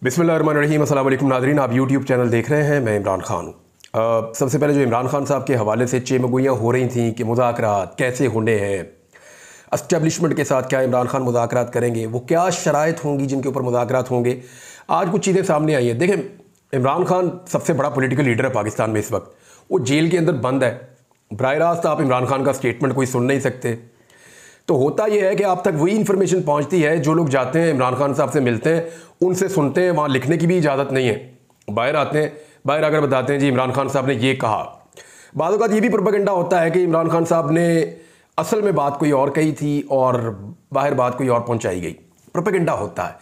बिस्मिल्लाहिर्रहमानिर्रहीम। अस्सलाम वालेकुम नाज़रीन, आप यूट्यूब चैनल देख रहे हैं। मैं इमरान खान हूँ। सबसे पहले जो इमरान खान साहब के हवाले से चेमगोइयाँ हो रही थी कि मुज़ाकरात कैसे होने हैं, एस्टेब्लिशमेंट के साथ क्या इमरान खान मुज़ाकरात करेंगे, वो क्या शराइत होंगी जिनके ऊपर मुज़ाकरात होंगे, आज कुछ चीज़ें सामने आई हैं। देखें, इमरान खान सबसे बड़ा पॉलिटिकल लीडर है पाकिस्तान में इस वक्त। वो जेल के अंदर बंद है। बराह रास्त आप इमरान खान का स्टेटमेंट कोई सुन नहीं सकते। तो होता यह है कि आप तक वही इन्फॉर्मेशन पहुंचती है, जो लोग जाते हैं इमरान खान साहब से मिलते हैं, उनसे सुनते हैं, वहाँ लिखने की भी इजाज़त नहीं है। बाहर आते हैं, बाहर आकर बताते हैं जी इमरान खान साहब ने ये कहा। बाद औक़ात ये भी प्रोपेगेंडा होता है कि इमरान खान साहब ने असल में बात कोई और कही थी और बाहर बात कोई और पहुँचाई गई। प्रोपेगेंडा होता है,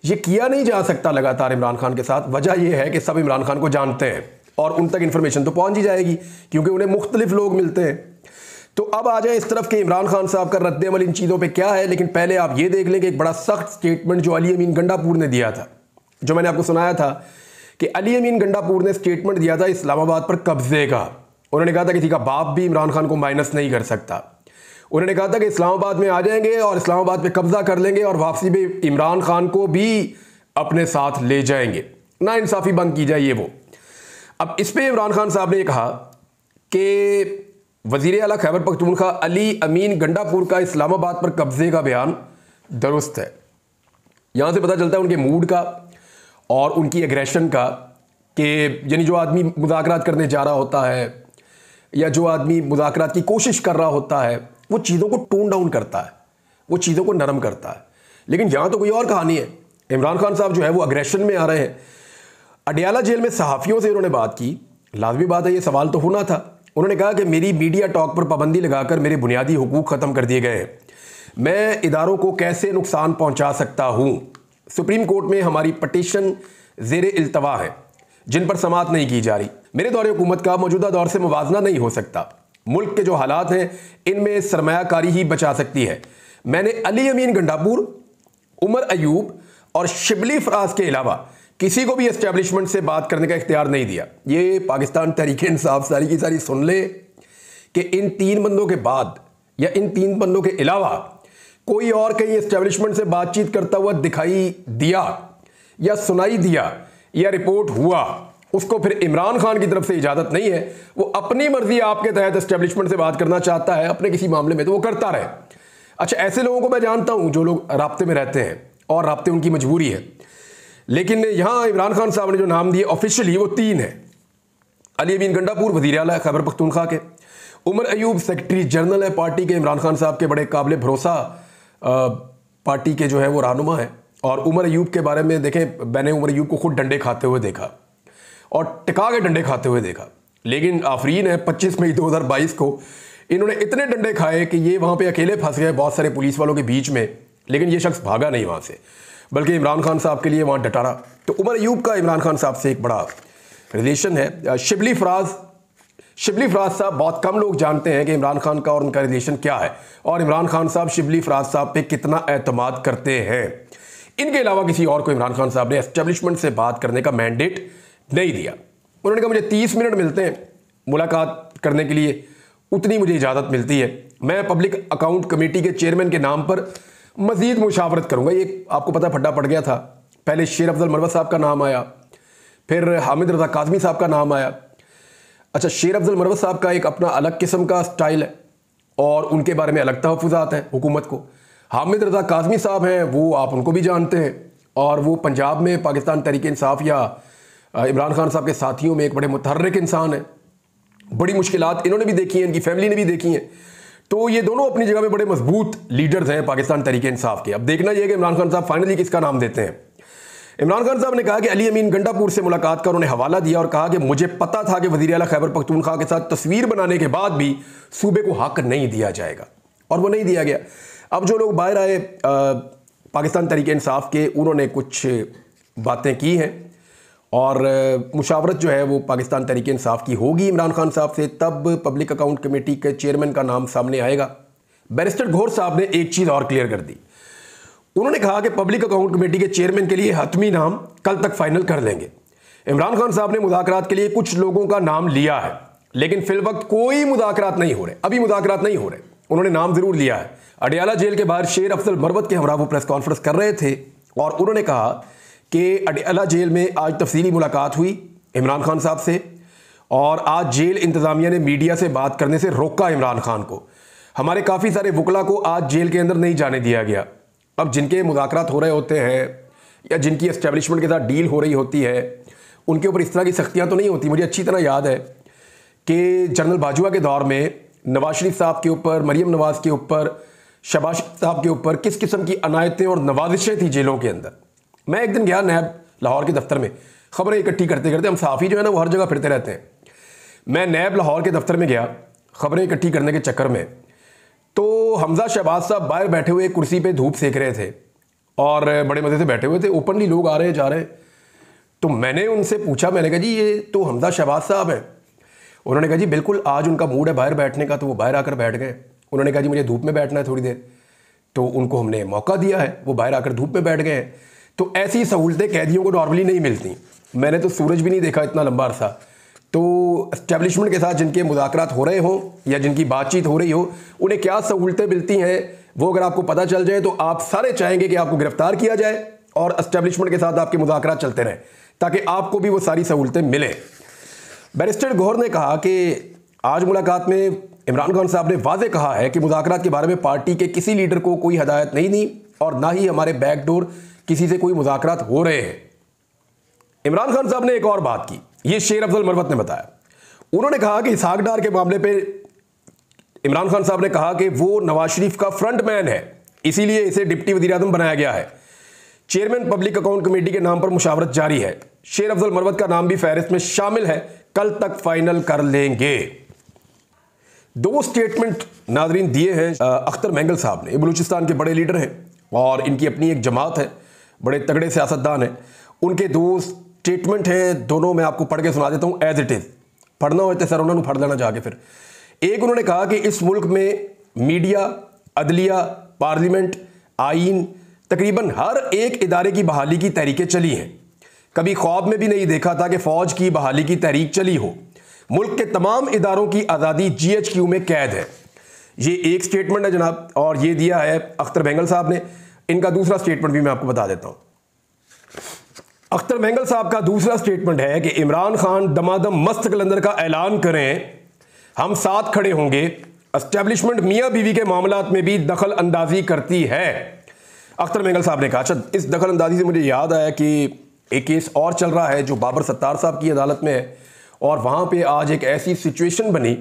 ये किया नहीं जा सकता लगातार इमरान खान के साथ। वजह यह है कि सब इमरान खान को जानते हैं और उन तक इन्फॉर्मेशन तो पहुँच ही जाएगी क्योंकि उन्हें मुख्तलिफ लोग मिलते हैं। तो अब आ जाए इस तरफ कि इमरान खान साहब का रद्द-ए-अमल इन चीज़ों पे क्या है। लेकिन पहले आप ये देख लें कि एक बड़ा सख्त स्टेटमेंट जो अली अमीन गंडापुर ने दिया था, जो मैंने आपको सुनाया था कि अली अमीन गंडापुर ने स्टेटमेंट दिया था इस्लामाबाद पर कब्जे का। उन्होंने कहा था किसी का बाप भी इमरान खान को माइनस नहीं कर सकता। उन्होंने कहा था कि इस्लामाबाद में आ जाएंगे और इस्लामाबाद पे कब्जा कर लेंगे और वापसी में इमरान खान को भी अपने साथ ले जाएंगे, ना इंसाफी बंद की जाए ये वो। अब इस पर इमरान खान साहब ने कहा कि वज़ीर आला खैबर पख्तूनख्वा अली अमीन गंडापुर का इस्लामाबाद पर कब्जे का बयान दुरुस्त है। यहाँ से पता चलता है उनके मूड का और उनकी एग्रेशन का, कि यानी जो आदमी मुज़ाकरात करने जा रहा होता है या जो आदमी मुज़ाकरात की कोशिश कर रहा होता है वो चीज़ों को टोन डाउन करता है, वो चीज़ों को नरम करता है। लेकिन यहाँ तो कोई और कहानी है। इमरान खान साहब जो है वो अग्रेशन में आ रहे हैं। अडियाला जेल में सहाफ़ियों से उन्होंने बात की। लाजमी बात है, ये सवाल तो होना था। उन्होंने कहा कि मेरी मीडिया टॉक पर पाबंदी लगाकर मेरे बुनियादी हुकूक ख़त्म कर दिए गए हैं। मैं इदारों को कैसे नुकसान पहुंचा सकता हूं? सुप्रीम कोर्ट में हमारी पटिशन ज़ेरे इल्तवा है जिन पर समाअत नहीं की जा रही। मेरे दौरे हुकूमत का मौजूदा दौर से मुवाजना नहीं हो सकता। मुल्क के जो हालात हैं इनमें सरमायाकारी ही बचा सकती है। मैंने अली अमीन गंडापुर, उमर अयूब और शिबली फराज के अलावा किसी को भी एस्टेब्लिशमेंट से बात करने का इख्तियार नहीं दिया। ये पाकिस्तान तहरीक इंसाफ सारी की सारी सुन ले कि इन तीन बंदों के बाद या इन तीन बंदों के अलावा कोई और कहीं एस्टेब्लिशमेंट से बातचीत करता हुआ दिखाई दिया या सुनाई दिया या रिपोर्ट हुआ, उसको फिर इमरान खान की तरफ से इजाज़त नहीं है। वो अपनी मर्जी आपके तहत एस्टेब्लिशमेंट से बात करना चाहता है अपने किसी मामले में तो वो करता रहे। अच्छा, ऐसे लोगों को मैं जानता हूँ जो लोग राब्ते में रहते हैं और राब्ते उनकी मजबूरी है। लेकिन यहाँ इमरान खान साहब ने जो नाम दिए ऑफिशियली वो तीन है। अली अमीन गंडापुर वज़ीर आला खैबर पख्तूनख्वा के, उमर अयूब सेक्रेटरी जनरल है पार्टी के, इमरान खान साहब के बड़े काबिल भरोसा पार्टी के जो है वो रहनुमा है। और उमर अयूब के बारे में देखें, मैंने उमर अयूब को खुद डंडे खाते हुए देखा और टिका के डंडे खाते हुए देखा। लेकिन आफरीन है 25 मई 2022 को इन्होंने इतने डंडे खाए कि ये वहाँ पे अकेले फंस गए बहुत सारे पुलिस वालों के बीच में। लेकिन ये शख्स भागा नहीं वहाँ से, बल्कि इमरान खान साहब के लिए वहाँ डटा रहा। तो उमर अयूब का इमरान खान साहब से एक बड़ा रिलेशन है। शिबली फराज साहब, बहुत कम लोग जानते हैं कि इमरान खान का और उनका रिलेशन क्या है और इमरान खान साहब शिबली फराज साहब पे कितना एतमाद करते हैं। इनके अलावा किसी और को इमरान खान साहब ने एस्टेब्लिशमेंट से बात करने का मैंडेट नहीं दिया। उन्होंने कहा मुझे 30 मिनट मिलते हैं मुलाकात करने के लिए, उतनी मुझे इजाज़त मिलती है। मैं पब्लिक अकाउंट कमेटी के चेयरमैन के नाम पर मजीद मुशावरत करूंगा। ये आपको पता फड्डा पड़ गया था। पहले शेर अफजल मरवत साहब का नाम आया, फिर हामिद रजा काज़मी साहब का नाम आया। अच्छा, शेर अफजल मरवत साहब का एक अपना अलग किस्म का स्टाइल है और उनके बारे में अलग तहफ़्फ़ुज़ात हैं हुकूमत को। हामिद रजा काज़मी साहब हैं, वो आप उनको भी जानते हैं और वो पंजाब में पाकिस्तान तहरीक इंसाफ या इमरान खान साहब के साथियों में एक बड़े मुतहर्रिक इंसान है। बड़ी मुश्किलात इन्होंने भी देखी हैं, इनकी फैमिली ने भी देखी हैं। तो ये दोनों अपनी जगह पे बड़े मजबूत लीडर्स हैं पाकिस्तान तहरीक इंसाफ के। अब देखना यह है कि इमरान खान साहब फाइनली किसका नाम देते हैं। इमरान खान साहब ने कहा कि अली अमीन गंडापुर से मुलाकात का उन्होंने हवाला दिया और कहा कि मुझे पता था कि वज़ीर आला खैबर पख्तूनख्वा के साथ तस्वीर बनाने के बाद भी सूबे को हक नहीं दिया जाएगा, और वो नहीं दिया गया। अब जो लोग बाहर आए पाकिस्तान तहरीक इंसाफ के, उन्होंने कुछ बातें की हैं और मुशावरत जो है वो पाकिस्तान तहरीक इंसाफ की होगी इमरान खान साहब से, तब पब्लिक अकाउंट कमेटी के चेयरमैन का नाम सामने आएगा। बैरिस्टर घोर साहब ने एक चीज़ और क्लियर कर दी। उन्होंने कहा कि पब्लिक अकाउंट कमेटी के चेयरमैन के लिए हतमी नाम कल तक फाइनल कर लेंगे। इमरान खान साहब ने मुज़ाकरात के लिए कुछ लोगों का नाम लिया है, लेकिन फिल वक्त कोई मुज़ाकरात नहीं हो रहे, अभी मुज़ाकरात नहीं हो रहे। उन्होंने नाम ज़रूर लिया है। अडियाला जेल के बाहर शेर अफजल मरवत के हमरा वो प्रेस कॉन्फ्रेंस कर रहे थे और उन्होंने कहा कि अडयाला जेल में आज तफसीली मुलाकात हुई इमरान खान साहब से, और आज जेल इंतज़ामिया ने मीडिया से बात करने से रोका इमरान खान को। हमारे काफ़ी सारे वकला को आज जेल के अंदर नहीं जाने दिया गया। अब जिनके मुज़ाकरात हो रहे होते हैं या जिनकी एस्टेब्लिशमेंट के साथ डील हो रही होती है, उनके ऊपर इस तरह की सख्तियाँ तो नहीं होती। मुझे अच्छी तरह याद है कि जनरल बाजवा के दौर में नवाज शरीफ साहब के ऊपर, मरीम नवाज़ के ऊपर, शहबाज साहब के ऊपर किस किस्म की अनायतें और नवाजिशें थी जेलों के अंदर। मैं एक दिन गया नैब लाहौर के दफ्तर में, खबरें इकट्ठी करते करते, हम सहाफ़ी जो है ना वो हर जगह फिरते रहते हैं। मैं नैब लाहौर के दफ्तर में गया खबरें इकट्ठी करने के चक्कर में, तो हमजा शहबाज साहब बाहर बैठे हुए कुर्सी पे धूप सेक रहे थे और बड़े मज़े से बैठे हुए थे। ओपनली लोग आ रहे जा रहे। तो मैंने उनसे पूछा, मैंने कहा जी ये तो हमजा शहबाज साहब हैं। उन्होंने कहा जी बिल्कुल, आज उनका मूड है बाहर बैठने का, तो वो बाहर आकर बैठ गए। उन्होंने कहा जी मुझे धूप में बैठना है थोड़ी देर, तो उनको हमने मौका दिया है, वो बाहर आकर धूप में बैठ गए हैं। तो ऐसी सहूलतें कैदियों को नॉर्मली नहीं मिलती। मैंने तो सूरज भी नहीं देखा इतना लंबा अरसा। तो एस्टेब्लिशमेंट के साथ जिनके मुज़ाकरात हो रहे हों या जिनकी बातचीत हो रही हो, उन्हें क्या सहूलतें मिलती हैं वो अगर आपको पता चल जाए तो आप सारे चाहेंगे कि आपको गिरफ्तार किया जाए और एस्टेब्लिशमेंट के साथ आपके मुज़ाकरात चलते रहें ताकि आपको भी वो सारी सहूलतें मिलें। बैरिस्टर गौहर ने कहा कि आज मुलाकात में इमरान खान साहब ने वाज़े कहा है कि मुज़ाकरात के बारे में पार्टी के किसी लीडर को कोई हदायत नहीं दी और ना ही हमारे बैकडोर किसी से कोई मुज़ाकरात हो रहे हैं। इमरान खान साहब ने एक और बात की, ये शेर अफजल मरवत ने बताया। उन्होंने कहा कि इसहाक डार के मामले पे इमरान खान साहब ने कहा कि वो नवाज शरीफ का फ्रंट मैन है, इसीलिए इसे डिप्टी वज़ीर आज़म बनाया गया है। चेयरमैन पब्लिक अकाउंट कमेटी के नाम पर मुशावरत जारी है। शेर अफजल मरवत का नाम भी फहरिस्त में शामिल है, कल तक फाइनल कर लेंगे। दो स्टेटमेंट नाजरीन दिए हैं अख्तर मेंगल साहब ने। ये बलूचिस्तान के बड़े लीडर हैं और इनकी अपनी एक जमात है, बड़े तगड़े सियासतदान हैं। उनके दो स्टेटमेंट हैं, दोनों मैं आपको पढ़ के सुना देता हूं एज इट इज। पढ़ना हो तो सर उन्होंने पढ़ लेना जाके। फिर एक उन्होंने कहा कि इस मुल्क में मीडिया, अदलिया, पार्लियामेंट, आईन, तकरीबन हर एक इदारे की बहाली की तहरीकें चली हैं। कभी ख्वाब में भी नहीं देखा था कि फौज की बहाली की तहरीक चली हो। मुल्क के तमाम इदारों की आज़ादी GHQ में कैद है। ये एक स्टेटमेंट है जनाब, और ये दिया है अख्तर मेंगल साहब ने। इनका दूसरा स्टेटमेंट भी मैं आपको बता देता हूं। अख्तर मेंगल साहब का दूसरा स्टेटमेंट है कि इमरान खान दमादम मस्त कलंदर का ऐलान करें, हम साथ खड़े होंगे। एस्टेब्लिशमेंट मियां बीवी के मामलात में भी दखल अंदाजी करती है, अख्तर मेंगल साहब ने कहा। अच्छा, इस दखल अंदाजी से मुझे याद आया कि एक केस और चल रहा है जो बाबर सत्तार साहब की अदालत में है, और वहाँ पे आज एक ऐसी सिचुएशन बनी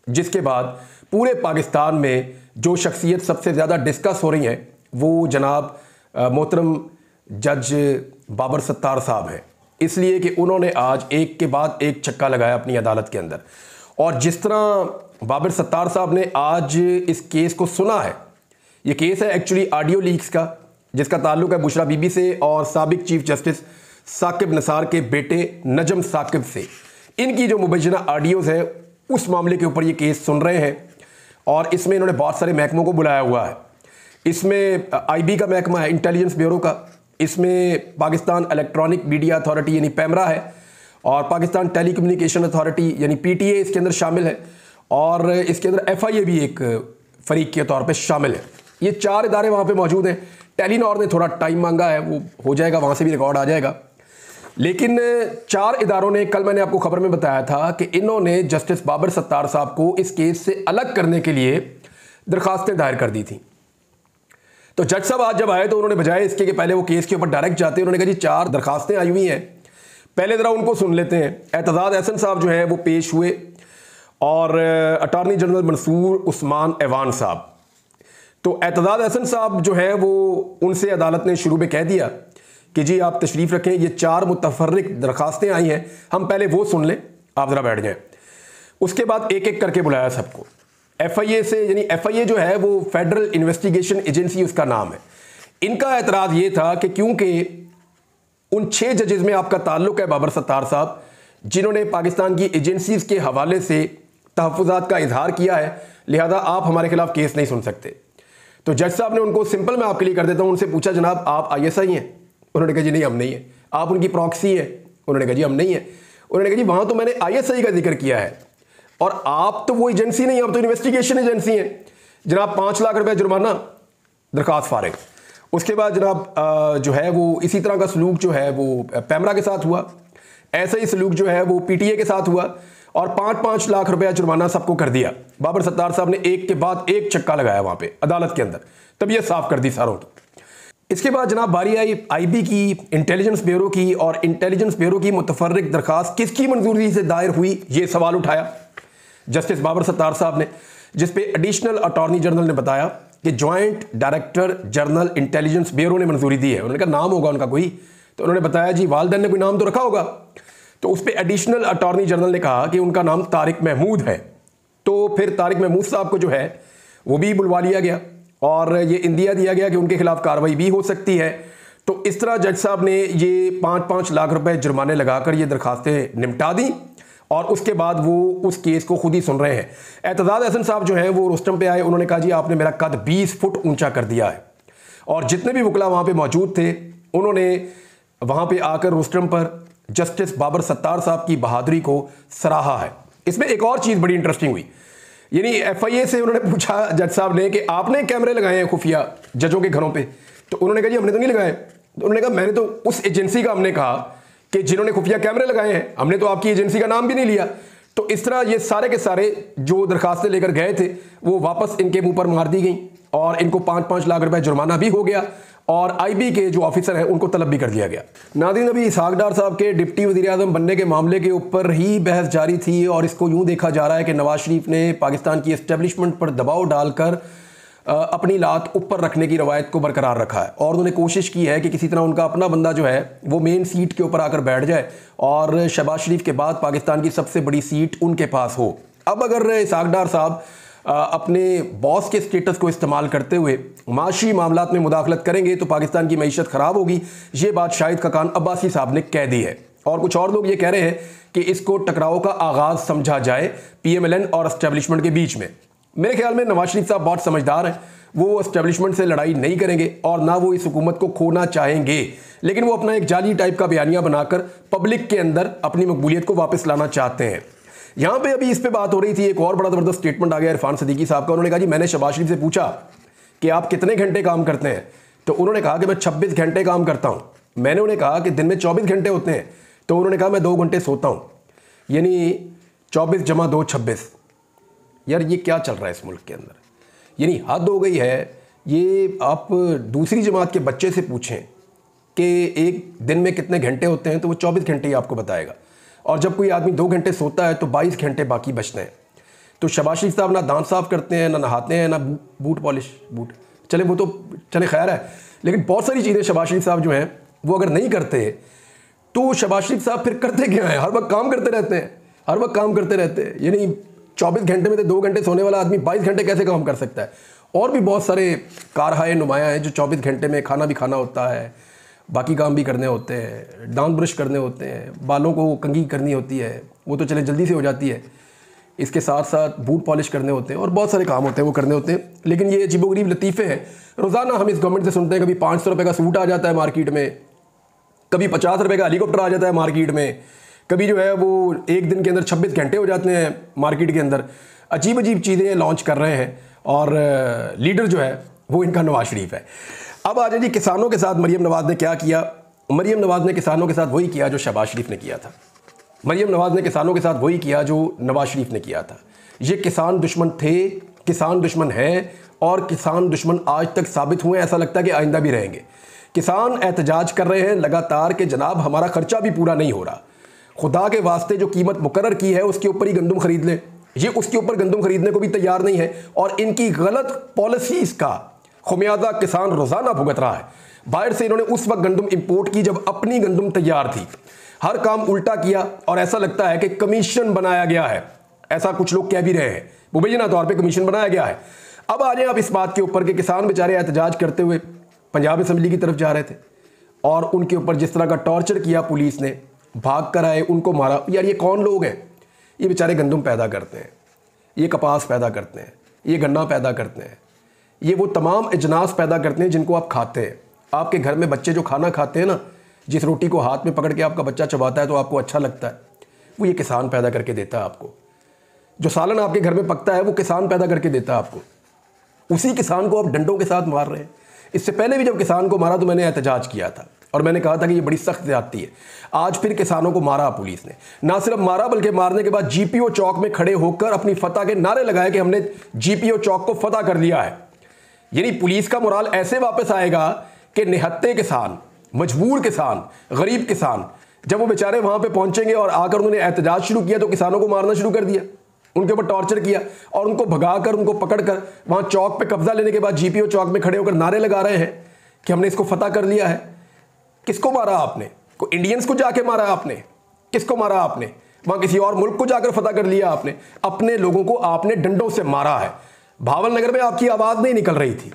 जिसके बाद पूरे पाकिस्तान में जो शख्सियत सबसे ज़्यादा डिस्कस हो रही हैं वो जनाब मोहतरम जज बाबर सत्तार साहब हैं। इसलिए कि उन्होंने आज एक के बाद एक छक्का लगाया अपनी अदालत के अंदर। और जिस तरह बाबर सत्तार साहब ने आज इस केस को सुना है, ये केस है एक्चुअली ऑडियो लीक्स का, जिसका ताल्लुक है बुशरा बीबी से और साबिक चीफ जस्टिस साकिब निसार के बेटे नजम साकिब से। इनकी जो मुबैना ऑडियोज़ है उस मामले के ऊपर ये केस सुन रहे हैं, और इसमें इन्होंने बहुत सारे महकमों को बुलाया हुआ है। इसमें IB का महकमा है, इंटेलिजेंस ब्यूरो का। इसमें पाकिस्तान इलेक्ट्रॉनिक मीडिया अथॉरिटी यानी पैमरा है, और पाकिस्तान टेली कम्युनिकेशन अथॉरिटी यानी PTA इसके अंदर शामिल है, और इसके अंदर FIA भी एक फरीक के तौर पे शामिल है। ये 4 इदारे वहाँ पे मौजूद हैं। टेलीनॉर ने थोड़ा टाइम मांगा है, वो हो जाएगा, वहाँ से भी रिकॉर्ड आ जाएगा। लेकिन 4 इदारों ने, कल मैंने आपको खबर में बताया था कि इन्होंने जस्टिस बाबर सत्तार साहब को इस केस से अलग करने के लिए दरखास्तें दायर कर दी थी। तो जज साहब आज जब आए तो उन्होंने बजाय इसके कि पहले वो केस के ऊपर डायरेक्ट जाते, उन्होंने कहा जी 4 दरखास्तें आई हुई हैं, पहले ज़रा उनको सुन लेते हैं। एतजाज़ एहसन साहब जो हैं वो पेश हुए, और अटॉर्नी जनरल मंसूर उस्मान ऐवान साहब। तो एतजाज़ एहसन साहब जो है वो, उनसे अदालत ने शुरू में कह दिया कि जी आप तशरीफ़ रखें, ये 4 मुतफर्रिक दरखास्तें आई हैं, हम पहले वो सुन लें, आप ज़रा बैठ जाएं। उसके बाद एक एक करके बुलाया सबको। FIA से, यानी FIA जो है वो फेडरल इन्वेस्टिगेशन एजेंसी उसका नाम है। इनका एतराज़ ये था कि क्योंकि उन 6 जजेस में आपका ताल्लुक है बाबर सत्तार साहब, जिन्होंने पाकिस्तान की एजेंसीज़ के हवाले से तहफ़्फ़ुज़ात का इजहार किया है, लिहाजा आप हमारे खिलाफ केस नहीं सुन सकते। तो जज साहब ने उनको, सिंपल मैं आपके लिए कर देता हूँ, उनसे पूछा जनाब आप ISI हैं? उन्होंने कहा जी नहीं हम नहीं है। आप उनकी प्रॉक्सी हैं? उन्होंने कहा जी हम नहीं है। उन्होंने कहा जी वहाँ तो मैंने ISI का जिक्र किया है, और आप तो वो एजेंसी नहीं, आप तो इन्वेस्टिगेशन एजेंसी हैं। जनाब 5 लाख रुपए जुर्माना, दरखास्त फारिग। उसके बाद जनाब जो है वो इसी तरह का सलूक जो है वो पैमरा के साथ हुआ, ऐसा ही सलूक जो है वो पीटीए के साथ हुआ और 5-5 लाख रुपया जुर्माना सबको कर दिया। बाबर सत्तार साहब ने एक के बाद एक चक्का लगाया वहां पे अदालत के अंदर, तबीयत साफ कर दी सारों की। इसके बाद जनाब बारी आई आईबी की, इंटेलिजेंस ब्यूरो की, और इंटेलिजेंस ब्यूरो की मुतफर्रिक दरखास्त किसकी मंजूरी से दायर हुई, ये सवाल उठाया जस्टिस बाबर सत्तार साहब ने, जिसपे एडिशनल अटॉर्नी जनरल ने बताया कि joint director general intelligence bureau ने मंजूरी दी है। उन्होंने कहा नाम होगा उनका कोई, तो उन्होंने बताया जी वालिदैन ने कोई नाम तो रखा होगा। तो उस पर एडिशनल अटॉर्नी जनरल ने कहा कि उनका नाम तारिक महमूद है। तो फिर तारिक महमूद साहब को जो है वो भी बुलवा लिया गया और ये इंदिया दिया गया कि उनके खिलाफ कार्रवाई भी हो सकती है। तो इस तरह जज साहब ने ये 5-5 लाख रुपए जुर्माने लगाकर ये दरखास्तें निपटा दी और उसके बाद वो उस केस को खुद ही सुन रहे हैं। एतजाज हसन साहब जो हैं वो रोस्टम पे आए, उन्होंने कहा जी आपने मेरा कद 20 फुट ऊंचा कर दिया है। और जितने भी वकला वहाँ पे मौजूद थे उन्होंने वहाँ पे आकर रोस्टम पर जस्टिस बाबर सत्तार साहब की बहादुरी को सराहा है। इसमें एक और चीज़ बड़ी इंटरेस्टिंग हुई, यानी एफआईए से उन्होंने पूछा जज साहब ने कि आपने कैमरे लगाए हैं खुफिया जजों के घरों पे? तो उन्होंने कहा जी हमने तो नहीं लगाए। तो उन्होंने कहा मैंने तो उस एजेंसी का हमने कहा कि जिन्होंने खुफिया कैमरे लगाए हैं, हमने तो आपकी एजेंसी का नाम भी नहीं लिया। तो इस तरह ये सारे के सारे जो दरखास्तें लेकर गए थे वो वापस इनके मुंह पर मार दी गई और इनको 5-5 लाख रुपए जुर्माना भी हो गया और आईबी के जो ऑफिसर हैं उनको तलब भी कर दिया गया। नाज़रीन, अभी इसहाक डार साहब के डिप्टी वज़ीर आज़म बनने के मामले के ऊपर ही बहस जारी थी और इसको यूं देखा जा रहा है कि नवाज शरीफ ने पाकिस्तान की एस्टेब्लिशमेंट पर दबाव डालकर अपनी लात ऊपर रखने की रवायत को बरकरार रखा है और उन्होंने कोशिश की है कि किसी तरह उनका अपना बंदा जो है वो मेन सीट के ऊपर आकर बैठ जाए और शहबाज शरीफ के बाद पाकिस्तान की सबसे बड़ी सीट उनके पास हो। अब अगर इसहाक डार साहब अपने बॉस के स्टेटस को इस्तेमाल करते हुए माशी मामलात में मुदाखलत करेंगे तो पाकिस्तान की मईशत ख़राब होगी। ये बात शाहिद खकान अब्बासी साहब ने कह दी है और कुछ और लोग ये कह रहे हैं कि इसको टकराव का आगाज़ समझा जाए PMLN और एस्टेब्लिशमेंट के बीच में। मेरे ख्याल में नवाज शरीफ साहब बहुत समझदार हैं, वो एस्टेब्लिशमेंट से लड़ाई नहीं करेंगे और ना वो इस हुकूमत को खोना चाहेंगे, लेकिन वो अपना एक जाली टाइप का बयानिया बनाकर पब्लिक के अंदर अपनी मकबूलियत को वापस लाना चाहते हैं। यहाँ पे अभी इस पे बात हो रही थी, एक और बड़ा ज़बरदस्त स्टेटमेंट आ गया इरफान सदीकी साहब का। उन्होंने कहा जी मैंने शहबाज शरीफ से पूछा कि आप कितने घंटे काम करते हैं, तो उन्होंने कहा कि मैं 26 घंटे काम करता हूँ। मैंने उन्हें कहा कि दिन में 24 घंटे होते हैं, तो उन्होंने कहा मैं 2 घंटे सोता हूँ, यानी 24 + 2 26। यार ये क्या चल रहा है इस मुल्क के अंदर, यानी हद हो गई है। ये आप दूसरी जमात के बच्चे से पूछें कि एक दिन में कितने घंटे होते हैं तो वो 24 घंटे ही आपको बताएगा, और जब कोई आदमी 2 घंटे सोता है तो 22 घंटे बाकी बचते हैं। तो शहबाज शरीफ साहब ना दांत साफ करते हैं, ना नहाते हैं, ना बूट पॉलिश, बूट चले वो तो चले खैर है, लेकिन बहुत सारी चीज़ें शहबाज शरीफ साहब जो हैं वो अगर नहीं करते तो शहबाज शरीफ साहब फिर करते क्या है? हर वक्त काम करते रहते हैं, हर वक्त काम करते रहते हैं। यानी 24 घंटे में से 2 घंटे सोने वाला आदमी 22 घंटे कैसे काम कर सकता है? और भी बहुत सारे कारहाए नुमाया हैं जो 24 घंटे में खाना भी खाना होता है, बाकी काम भी करने होते हैं, दांत ब्रश करने होते हैं, बालों को कंघी करनी होती है, वो तो चले जल्दी से हो जाती है, इसके साथ साथ बूट पॉलिश करने होते हैं और बहुत सारे काम होते हैं वो करने होते हैं। लेकिन ये अजीबोगरीब लतीफ़े हैं, रोज़ाना हम इस गवर्नमेंट से सुनते हैं, कभी 500 रुपये का सूट आ जाता है मार्केट में, कभी 50 रुपये का हेलीकॉप्टर आ जाता है मार्केट में, कभी जो है वो एक दिन के अंदर 26 घंटे हो जाते हैं मार्केट के अंदर। अजीब अजीब चीज़ें लॉन्च कर रहे हैं और लीडर जो है वो इनका नवाज शरीफ है। अब आ जाए जी किसानों के साथ मरीम नवाज़ ने क्या किया। मरीम नवाज़ ने किसानों के साथ वही किया जो शहबाज शरीफ ने किया था। मरीम नवाज़ ने किसानों के साथ वही किया जो नवाज शरीफ ने किया था। ये किसान दुश्मन थे, किसान दुश्मन है और किसान दुश्मन आज तक साबित हुए, ऐसा लगता है कि आइंदा भी रहेंगे। किसान एहतजाज कर रहे हैं लगातार कि जनाब हमारा खर्चा भी पूरा नहीं हो रहा, खुदा के वास्ते जो कीमत मुकर्रर की है उसके ऊपर ही गंदम खरीद ले। ये उसके ऊपर गंदम खरीदने को भी तैयार नहीं है और इनकी गलत पॉलिसीज का खुमियाजा किसान रोज़ाना भुगत रहा है। बाहर से इन्होंने उस वक्त गंदम इंपोर्ट की जब अपनी गंदम तैयार थी, हर काम उल्टा किया और ऐसा लगता है कि कमीशन बनाया गया है, ऐसा कुछ लोग कह भी रहे हैं, मुबैना तौर पे कमीशन बनाया गया है। अब आ जाए आप इस बात के ऊपर कि किसान बेचारे एहतजाज करते हुए पंजाब असम्बली की तरफ जा रहे थे और उनके ऊपर जिस तरह का टॉर्चर किया पुलिस ने, भाग कर आए, उनको मारा। यार ये कौन लोग हैं? ये बेचारे गंदम पैदा करते हैं, ये कपास पैदा करते हैं, ये गन्ना पैदा करते हैं, ये वो तमाम अजनास पैदा करते हैं जिनको आप खाते हैं। आपके घर में बच्चे जो खाना खाते हैं ना, जिस रोटी को हाथ में पकड़ के आपका बच्चा चबाता है तो आपको अच्छा लगता है, वो ये किसान पैदा करके देता है आपको। जो सालन आपके घर में पकता है वो किसान पैदा करके देता है आपको। उसी किसान को आप डंडों के साथ मार रहे हैं। इससे पहले भी जब किसान को मारा तो मैंने एहतजाज किया था और मैंने कहा था कि ये बड़ी सख्त ज्यादती है। आज फिर किसानों को मारा पुलिस ने, ना सिर्फ मारा बल्कि मारने के बाद जीपीओ चौक में खड़े होकर अपनी फतह के नारे लगाए कि हमने जीपीओ चौक को फतह कर लिया है। यानी पुलिस का मोराल ऐसे वापस आएगा कि निहत्ते किसान, मजबूर किसान, गरीब किसान जब वो बेचारे वहां पे पहुंचेंगे और आकर उन्होंने एहतजाज शुरू किया तो किसानों को मारना शुरू कर दिया, उनके ऊपर टॉर्चर किया और उनको भगाकर, उनको पकड़कर वहां चौक पे कब्जा लेने के बाद जीपीओ चौक में खड़े होकर नारे लगा रहे हैं कि हमने इसको फतह कर लिया है। किसको मारा आपने? को इंडियंस को जाके मारा आपने? किसको मारा आपने? वहां किसी और मुल्क को जाकर फतह कर लिया आपने? अपने लोगों को आपने डंडों से मारा है। भावल नगर में आपकी आवाज नहीं निकल रही थी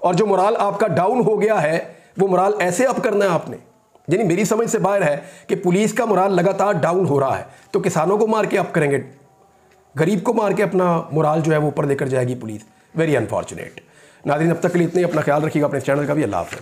और जो मोराल आपका डाउन हो गया है वो मोराल ऐसे अप करना है आपने। यानी मेरी समझ से बाहर है कि पुलिस का मोराल लगातार डाउन हो रहा है तो किसानों को मार के अप करेंगे, गरीब को मार के अपना मोराल जो है वो ऊपर लेकर जाएगी पुलिस। Very unfortunate. नाज़रीन, अब तक के लिए इतने, अपना ख्याल रखिएगा, अपने चैनल का भी। अल्लाह हाफ़िज़।